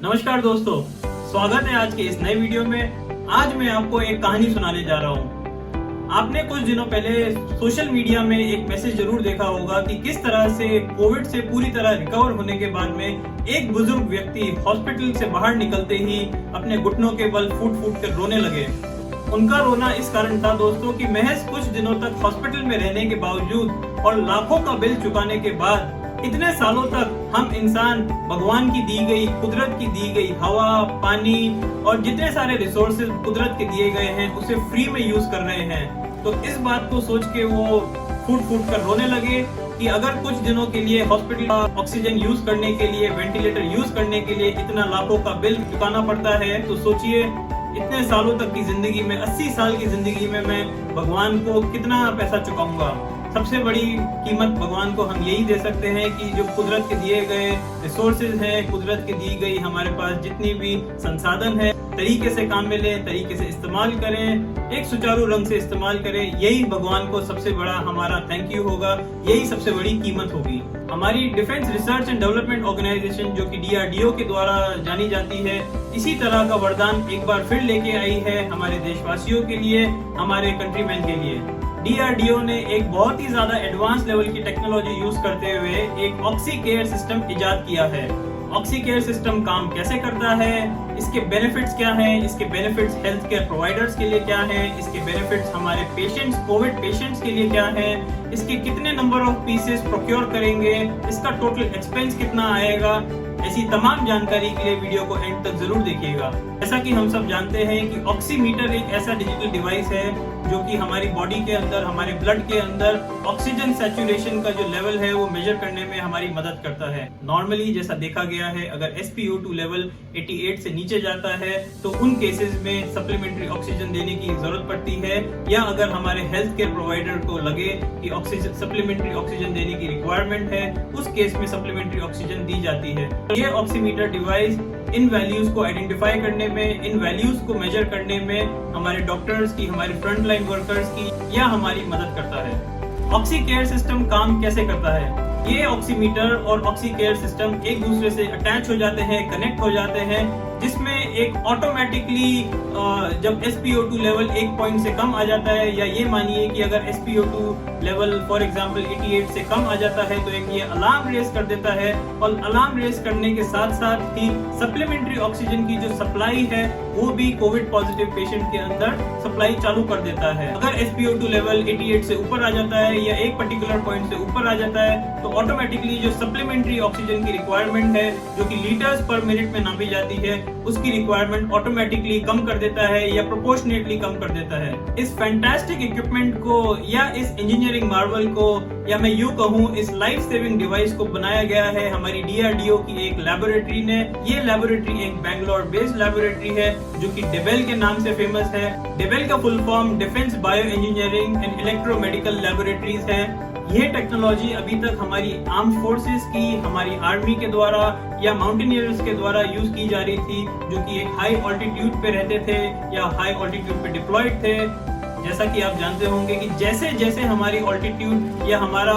नमस्कार दोस्तों, स्वागत है आज के इस नए वीडियो में। आज मैं आपको एक कहानी सुनाने जा रहा हूँ। आपने कुछ दिनों पहले सोशल मीडिया में एक मैसेज जरूर देखा होगा कि किस तरह से कोविड से पूरी तरह रिकवर होने के बाद में एक बुजुर्ग व्यक्ति हॉस्पिटल से बाहर निकलते ही अपने घुटनों के बल फूट फूट कर रोने लगे। उनका रोना इस कारण था दोस्तों कि महज कुछ दिनों तक हॉस्पिटल में रहने के बावजूद और लाखों का बिल चुकाने के बाद इतने सालों तक हम इंसान भगवान की दी गई, कुदरत की दी गई हवा, पानी और जितने सारे रिसोर्सेज कुदरत के दिए गए हैं उसे फ्री में यूज कर रहे हैं। तो इस बात को सोच के वो फूट फूट कर रोने लगे कि अगर कुछ दिनों के लिए हॉस्पिटल का ऑक्सीजन यूज करने के लिए, वेंटिलेटर यूज करने के लिए इतना लाखों का बिल चुकाना पड़ता है, तो सोचिए इतने सालों तक की जिंदगी में, 80 साल की जिंदगी में मैं भगवान को कितना पैसा चुकाऊंगा। सबसे बड़ी कीमत भगवान को हम यही दे सकते हैं कि जो कुदरत के दिए गए रिसोर्सेज हैं, कुदरत के दी गई हमारे पास जितनी भी संसाधन है, तरीके से काम में लें, तरीके से इस्तेमाल करें, एक सुचारू रंग से इस्तेमाल करें। यही भगवान को सबसे बड़ा हमारा थैंक यू होगा, यही सबसे बड़ी कीमत होगी। हमारी defence research and development organisation जो कि DRDO के द्वारा जानी जाती है, इसी तरह का वरदान एक बार फिर लेके आई है हमारे देशवासियों के लिए, हमारे कंट्रीमैन के लिए। DRDO ने एक बहुत ही ज्यादा एडवांस लेवल की टेक्नोलॉजी यूज करते हुए एक ऑक्सी केयर सिस्टम इजाद किया है। ऑक्सी केयर सिस्टम काम कैसे करता है, इसके बेनिफिट्स क्या हैं, इसके बेनिफिट्स हेल्थ केयर प्रोवाइडर्स के लिए क्या हैं, इसके बेनिफिट्स हमारे पेशेंट्स, कोविड पेशेंट्स के लिए क्या हैं, इसके कितने नंबर ऑफ पीसेस प्रोक्योर करेंगे, इसका टोटल एक्सपेंस कितना आएगा, ऐसी तमाम जानकारी के लिए वीडियो को एंड तक जरूर देखिएगा। जैसा कि हम सब जानते हैं कि ऑक्सीमीटर एक ऐसा डिजिटल डिवाइस है जो कि हमारी बॉडी के अंदर, हमारे ब्लड के अंदर ऑक्सीजन सैचुरेशन का जो लेवल है वो मेजर करने में हमारी मदद करता है। नॉर्मली जैसा देखा गया है, अगर SpO2 लेवल 88 से नीचे जाता है तो उन केसेस में सप्लीमेंट्री ऑक्सीजन देने की जरूरत पड़ती है, या अगर हमारे हेल्थ केयर प्रोवाइडर को लगे कि ऑक्सीजन सप्लीमेंट्री ऑक्सीजन देने की रिक्वायरमेंट है, उस केस में सप्लीमेंट्री ऑक्सीजन दी जाती है। ये ऑक्सीमीटर डिवाइस इन वैल्यूज को आइडेंटिफाई करने में, इन वैल्यूज को मेजर करने में हमारे डॉक्टर्स की, हमारे फ्रंट लाइन वर्कर्स की या हमारी मदद करता है। ऑक्सी केयर सिस्टम काम कैसे करता है? ये ऑक्सीमीटर और ऑक्सी केयर सिस्टम एक दूसरे से अटैच हो जाते हैं, कनेक्ट हो जाते हैं, जिसमें एक ऑटोमेटिकली जब SpO2 लेवल एक पॉइंट से कम आ जाता है, या ये मानिए कि अगर SpO2 लेवल फॉर एग्जांपल 88 से कम आ जाता है, तो एक ये अलार्म रेज कर देता है, और अलार्म रेज करने के साथ साथ ही सप्लीमेंट्री ऑक्सीजन की जो सप्लाई है वो भी कोविड पॉजिटिव पेशेंट के अंदर सप्लाई चालू कर देता है। अगर SpO2 लेवल 88 से ऊपर आ जाता है या एक पर्टिकुलर पॉइंट से ऊपर आ जाता है, तो ऑटोमेटिकली जो सप्लीमेंट्री ऑक्सीजन की रिक्वायरमेंट है, जो कि लीटर्स पर मिनट में नापी जाती है, उसकी रिक्वायरमेंट ऑटोमेटिकली कम कर देता है या प्रोपोर्शनेटली कम कर देता है। इस फैंटास्टिक इक्विपमेंट को या इस इंजीनियरिंग मार्वल को, या मैं यूं कहूं इस लाइफ सेविंग डिवाइस को बनाया गया है हमारी DRDO की एक लैबोरेटरी ने। ये लैबोरेटरी एक बैंगलोर बेस्ड लैबोरेटरी है जो कि डेबेल के नाम से फेमस है। डेबेल का full form defence bio engineering and electromedical laboratories है। यह टेक्नोलॉजी अभी तक हमारी आर्म्ड फोर्सेस की, हमारी आर्मी के द्वारा या माउंटेनियर्स के द्वारा यूज की जा रही थी, जो कि एक हाई ऑल्टीट्यूड पे रहते थे या हाई ऑल्टीट्यूड पे डिप्लॉयड थे। जैसा कि आप जानते होंगे कि जैसे जैसे हमारी ऑल्टीट्यूड या हमारा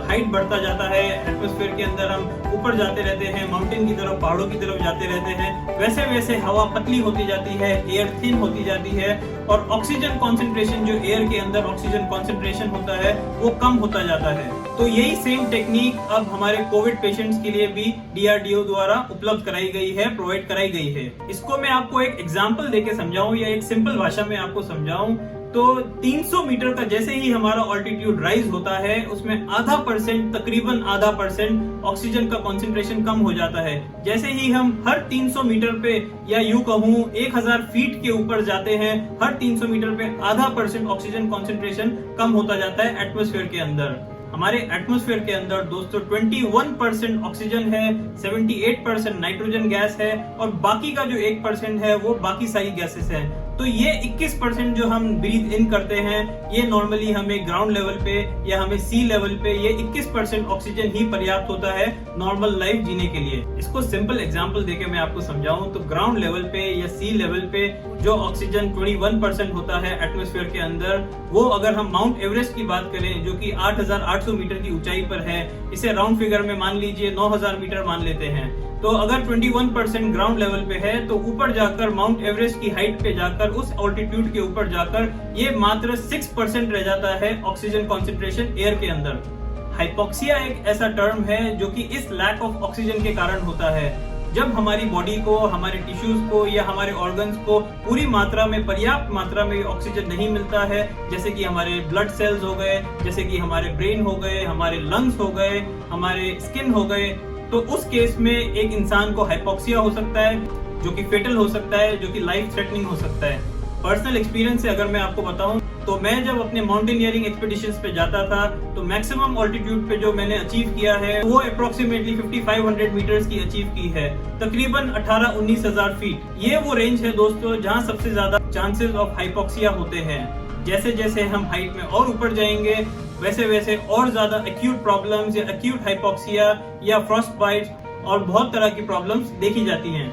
हाइट बढ़ता जाता है, एटमॉस्फेयर के अंदर हम ऊपर जाते रहते हैं, माउंटेन की तरफ, पहाड़ों की तरफ जाते रहते हैं, वैसे वैसे हवा पतली होती जाती है, एयर थिन होती जाती है, और ऑक्सीजन कॉन्सेंट्रेशन, जो एयर के अंदर ऑक्सीजन कॉन्सेंट्रेशन होता है, वो कम होता जाता है। तो यही सेम टेक्निक अब हमारे कोविड पेशेंट्स के लिए भी DRDO द्वारा उपलब्ध कराई गई है, प्रोवाइड कराई गई है। इसको मैं आपको एक एग्जांपल देके समझाऊं या एक सिंपल भाषा में आपको समझाऊं तो 300 मीटर का जैसे ही हमारा ऑल्टीट्यूड राइज होता है, उसमें तकरीबन आधा परसेंट ऑक्सीजन का कॉन्सेंट्रेशन कम हो जाता है। जैसे ही हम हर 300 मीटर पे, या यूं कहूं 1000 फीट के ऊपर जाते हैं, हर 300 मीटर पे आधा परसेंट ऑक्सीजन कॉन्सेंट्रेशन कम होता जाता है एटमॉस्फेयर के अंदर। हमारे एटमॉस्फेयर के अंदर दोस्तों 21% ऑक्सीजन है, 78% नाइट्रोजन गैस है, और बाकी का जो 1% है वो बाकी सारी गैसेस है। तो ये 21% जो हम ब्रीथ इन करते हैं, ये नॉर्मली हमें ग्राउंड लेवल पे या हमें सी लेवल पे ये 21% ऑक्सीजन ही पर्याप्त होता है नॉर्मल लाइफ जीने के लिए। इसको सिंपल एग्जांपल देके मैं आपको समझाऊं तो ग्राउंड लेवल पे या सी लेवल पे जो ऑक्सीजन 21% होता है एटमॉस्फेयर के अंदर, वो अगर हम माउंट एवरेस्ट की बात करें जो कि 8,800 मीटर की ऊंचाई पर है, इसे राउंड फिगर में मान लीजिए 9,000 मीटर मान लेते हैं, तो अगर 21% ग्राउंड लेवल पे है तो ऊपर जाकर माउंट एवरेस्ट की हाइट पे जाकर उस ऑल्टीट्यूड के ऊपर जाकर ये मात्र 6% रह जाता है ऑक्सीजन कॉन्सेंट्रेशन एयर के अंदर। हाइपोक्सिया एक ऐसा टर्म है जो कि इस लैक ऑफ ऑक्सीजन के कारण होता है। जब हमारी बॉडी को, हमारे टिश्यूज को या हमारे ऑर्गन्स को पूरी मात्रा में, पर्याप्त मात्रा में ऑक्सीजन नहीं मिलता है, जैसे कि हमारे ब्लड सेल्स हो गए, जैसे कि हमारे ब्रेन हो गए, हमारे लंग्स हो गए, हमारे स्किन हो गए, तो उस केस में एक इंसान को हाइपोक्सिया हो सकता है जो कि फेटल हो सकता है, जो कि लाइफ थ्रेटनिंग हो सकता है। पर्सनल एक्सपीरियंस से अगर मैं आपको बताऊं तो मैं जब अपने माउंटेनियरिंग एक्सपीडिशंस पे जाता था तो मैक्सिमम ऑल्टीट्यूड पे जो मैंने अचीव किया है वो अप्रोक्सीमेटली 5500 मीटर्स की अचीव की है, तकरीबन 18-19 हजार फीट। ये वो रेंज है दोस्तों जहां सबसे ज्यादा चांसेस ऑफ हाइपोक्सिया होते हैं। जैसे जैसे हम हाइट में और ऊपर जाएंगे वैसे वैसे और ज्यादा एक्यूट प्रॉब्लम्स या एक्यूट हाइपोक्सिया या फ्रॉस्ट बाइट और बहुत तरह की प्रॉब्लम्स देखी जाती हैं।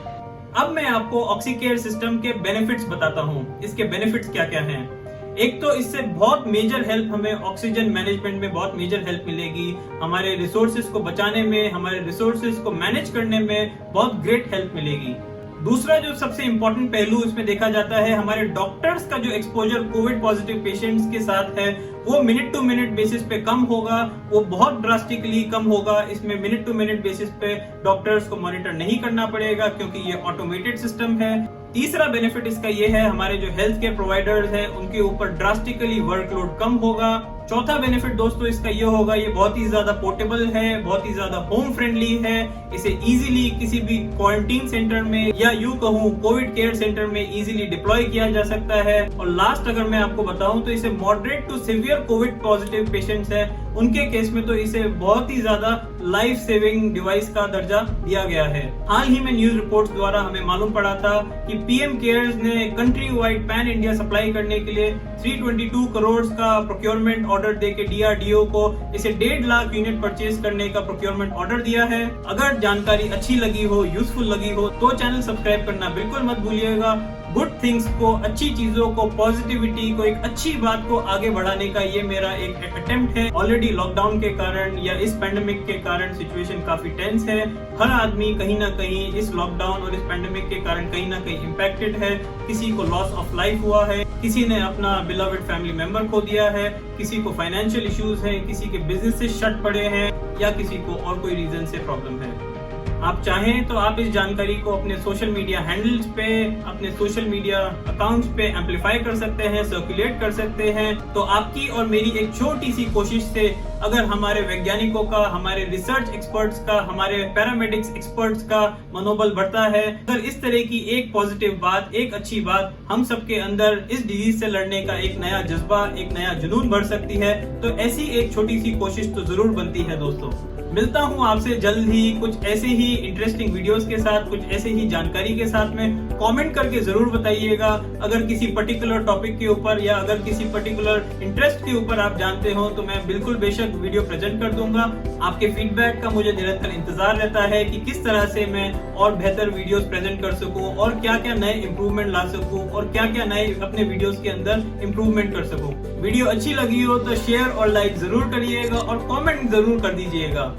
अब मैं आपको ऑक्सीकेयर सिस्टम के बेनिफिट्स बताता हूँ। इसके बेनिफिट्स क्या क्या हैं। एक तो इससे बहुत मेजर हेल्प, हमें ऑक्सीजन मैनेजमेंट में बहुत मेजर हेल्प मिलेगी, हमारे रिसोर्सेज को बचाने में, हमारे रिसोर्सेज को मैनेज करने में बहुत ग्रेट हेल्प मिलेगी। दूसरा जो सबसे इंपॉर्टेंट पहलू इसमें देखा जाता है, हमारे डॉक्टर्स का जो एक्सपोजर कोविड पॉजिटिव पेशेंट्स के साथ है वो मिनट टू मिनट बेसिस पे कम होगा, वो बहुत ड्रास्टिकली कम होगा। इसमें मिनट टू मिनट बेसिस पे डॉक्टर्स को मॉनिटर नहीं करना पड़ेगा क्योंकि ये ऑटोमेटेड सिस्टम है। तीसरा बेनिफिट इसका ये है, हमारे जो हेल्थ केयर प्रोवाइडर्स है उनके ऊपर ड्रास्टिकली वर्कलोड कम होगा। चौथा बेनिफिट दोस्तों इसका ये होगा, ये बहुत ही ज्यादा पोर्टेबल है, बहुत ही ज्यादा होम फ्रेंडली है, इसे इजीली किसी भी क्वारंटीन सेंटर में या यूं कहूं कोविड केयर सेंटर में इजीली डिप्लॉय किया जा सकता है। और लास्ट अगर मैं आपको बताऊं तो इसे moderate to severe covid positive patients है उनके केस में तो इसे बहुत ही ज्यादा लाइफ सेविंग डिवाइस का दर्जा दिया गया है। हाल ही में न्यूज रिपोर्ट्स द्वारा हमें मालूम पड़ा था कि पीएम केयर्स ने country wide pan India supply करने के लिए 322 करोड़ का प्रोक्योरमेंट ऑर्डर देके डीआरडीओ को इसे 1.5 लाख यूनिट परचेज करने का प्रोक्योरमेंट ऑर्डर दिया है। अगर जानकारी अच्छी लगी हो, यूजफुल लगी हो तो चैनल सब्सक्राइब करना बिल्कुल मत भूलिएगा। गुड थिंग्स को, अच्छी चीजों को, पॉजिटिविटी को, एक अच्छी बात को आगे बढ़ाने का ये मेरा एक अटेम्प्ट है। ऑलरेडी लॉकडाउन के कारण या इस पेंडेमिक के कारण सिचुएशन काफी टेंस है। हर आदमी कहीं ना कहीं इस लॉकडाउन और इस पेंडेमिक के कारण कहीं ना कहीं इम्पैक्टेड है। किसी को लॉस ऑफ लाइफ हुआ है, किसी ने अपना बिलवेड फैमिली मेंबर खो दिया है, किसी को फाइनेंशियल इश्यूज हैं, किसी के बिजनेस शट पड़े हैं या किसी को और कोई रीजन से प्रॉब्लम है। आप चाहें तो आप इस जानकारी को अपने सोशल मीडिया हैंडल्स पे, अपने सोशल मीडिया अकाउंट्स पे एम्पलीफाई कर सकते हैं, सर्कुलेट कर सकते हैं। तो आपकी और मेरी एक छोटी सी कोशिश से अगर हमारे वैज्ञानिकों का, हमारे रिसर्च एक्सपर्ट्स का, हमारे पैरामेडिक्स एक्सपर्ट्स का मनोबल बढ़ता है, अगर इस तरह की एक पॉजिटिव बात, एक अच्छी बात हम सबके अंदर इस डिजीज से लड़ने का एक नया जज्बा, एक नया जुनून बढ़ सकती है, तो ऐसी एक छोटी सी कोशिश तो जरूर बनती है दोस्तों। मिलता हूं आपसे जल्द ही कुछ ऐसे ही इंटरेस्टिंग वीडियोस के साथ, कुछ ऐसे ही जानकारी के साथ में। कमेंट करके जरूर बताइएगा अगर किसी पर्टिकुलर टॉपिक के ऊपर या अगर किसी पर्टिकुलर इंटरेस्ट के ऊपर आप जानते हो तो मैं बिल्कुल बेशक वीडियो प्रेजेंट कर दूंगा। आपके फीडबैक का मुझे निरंतर इंतजार रहता है कि किस तरह से मैं और बेहतर वीडियोस प्रेजेंट कर सकूं और क्या क्या नए इंप्रूवमेंट ला सकूं और क्या क्या नए अपने वीडियोस के अंदर इंप्रूवमेंट कर सकूं। वीडियो अच्छी लगी हो तो शेयर और लाइक जरूर करिएगा और कमेंट जरूर कर दीजिएगा।